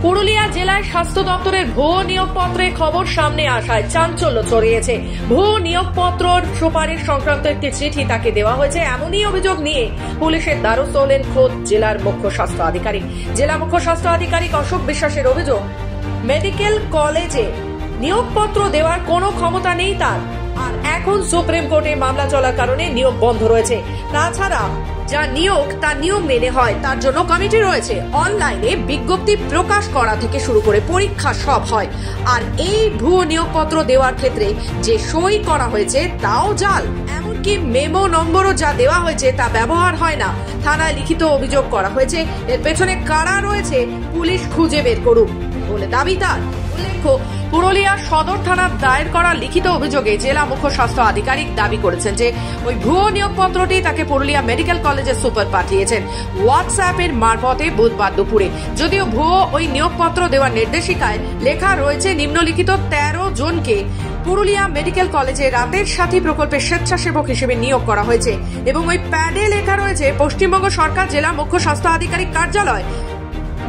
পুরুলিয়া জেলায় স্বাস্থ্য দপ্তরের ভুয়ো নিয়োগপত্রে খবর সামনে আসায় চাঞ্চল্য ছড়িয়েছে। ভুয়ো নিয়োগপত্রর সুপারিশ সংক্রান্ত একটি চিঠি তাকে দেওয়া হয়েছে, এমনই অভিযোগ নিয়ে পুলিশের দ্বারস্থ হলেন খোদ জেলার মুখ্য স্বাস্থ্য আধিকারিক। জেলা মুখ্য স্বাস্থ্য আধিকারিক অশোক বিশ্বাসের অভিযোগ, মেডিকেল কলেজে নিয়োগপত্র দেওয়ার কোনো ক্ষমতা নেই তার, আর এখন সুপ্রিম কোর্টে মামলা চলার কারণে নিয়োগ বন্ধ রয়েছে। তাছাড়া যা নিয়োগ তা নিয়ম মেনে হয়, তার জন্য কমিটি রয়েছে। অনলাইনে বিজ্ঞপ্তি প্রকাশ করা থেকে শুরু করে পরীক্ষা সব হয়। আর এই ভুয়ো নিয়োগপত্র দেওয়ার ক্ষেত্রে যে সই করা হয়েছে তাও জাল, এমনকি মেমো নম্বরও যা দেওয়া হয়েছে তা ব্যবহার হয় না। থানায় লিখিত অভিযোগ করা হয়েছে, এর পেছনে কারা রয়েছে পুলিশ খুঁজে বের করুক বলে দাবি তার। উল্লেখ্য, পুরুলিয়া সদর থানার দায়ের করা লিখিত অভিযোগে জেলা মুখ্য স্বাস্থ্য আধিকারিক দাবি করেছেন যে ওই ভুয়ো নিয়োগপত্রটি তাকে পুরুলিয়া মেডিকেল কলেজের সুপার পাঠিয়েছেন হোয়াটসঅ্যাপের মারফতে বুধবার দুপুরে। যদিও ভুয়ো ওই নিয়োগপত্র দেওয়ার নির্দেশিকায় লেখা রয়েছে নিম্নলিখিত 13 জনকে পুরুলিয়া মেডিকেল কলেজে রাতের সাথী প্রকল্পের স্বেচ্ছাসেবক হিসেবে নিয়োগ করা হয়েছে এবং ওই প্যাডে লেখা রয়েছে পশ্চিমবঙ্গ সরকার জেলা মুখ্য স্বাস্থ্য আধিকারিক কার্যালয়।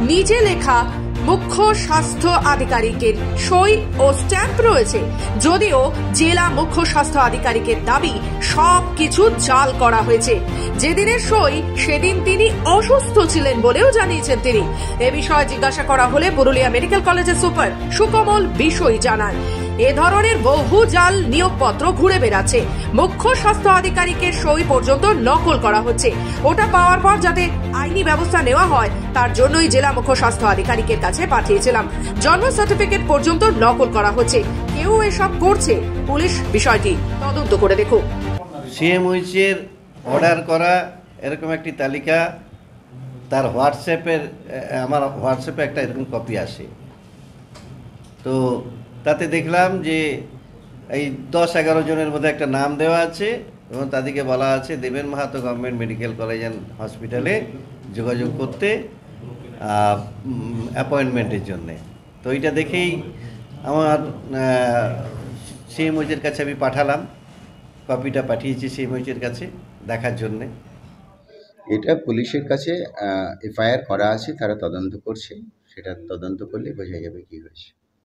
নিচে লেখা মুখ্য স্বাস্থ্য আধিকারিকের সই ও স্ট্যাম্প রয়েছে। যদিও জেলা মুখ্য স্বাস্থ্য আধিকারিকের দাবি সবকিছু জাল করা হয়েছে। যেদিনের সই সেদিন তিনি অসুস্থ ছিলেন বলেও জানিয়েছেন তিনি। এ বিষয়ে জিজ্ঞাসা করা হলে পুরুলিয়া মেডিকেল কলেজের সুপার সুকমল বিষয় জানান, এ ধরনের বহু জাল নিয়োগপত্র ঘুরে বেড়াচ্ছে। মুখ্য স্বাস্থ্য আধিকারিকের সই পর্যন্ত নকল করা হচ্ছে। ওটা পাওয়ার পর যাতে আইনি ব্যবস্থা নেওয়া হয় তার জন্যই জেলা মুখ্য স্বাস্থ্য আধিকারিকের কাছে পাঠিয়েছিলাম। জন্ম সার্টিফিকেট পর্যন্ত নকল করা হচ্ছে। কেউ এসব করছে, পুলিশ বিষয়টি তদন্ত করে দেখুক। সিএমওইচের অর্ডার করা এরকম একটি তালিকা তার হোয়াটসঅ্যাপের, আমার হোয়াটসঅ্যাপে একটা এরকম কপি আসে। তো তাতে দেখলাম যে এই 10-11 জনের মধ্যে একটা নাম দেওয়া আছে এবং তাদেরকে বলা আছে দেবেন Mahato government medical college and হসপিটালে যোগাযোগ করতে অ্যাপয়েন্টমেন্টের জন্যে। তো এইটা দেখেই আমার সিএমওইচের কাছে আমি পাঠালাম, কপিটা পাঠিয়েছি সিএমওইচের কাছে দেখার জন্যে। এটা পুলিশের কাছে এফআইআর করা আছে, তারা তদন্ত করছে, সেটা তদন্ত করলে বোঝা যাবে কি হয়েছে।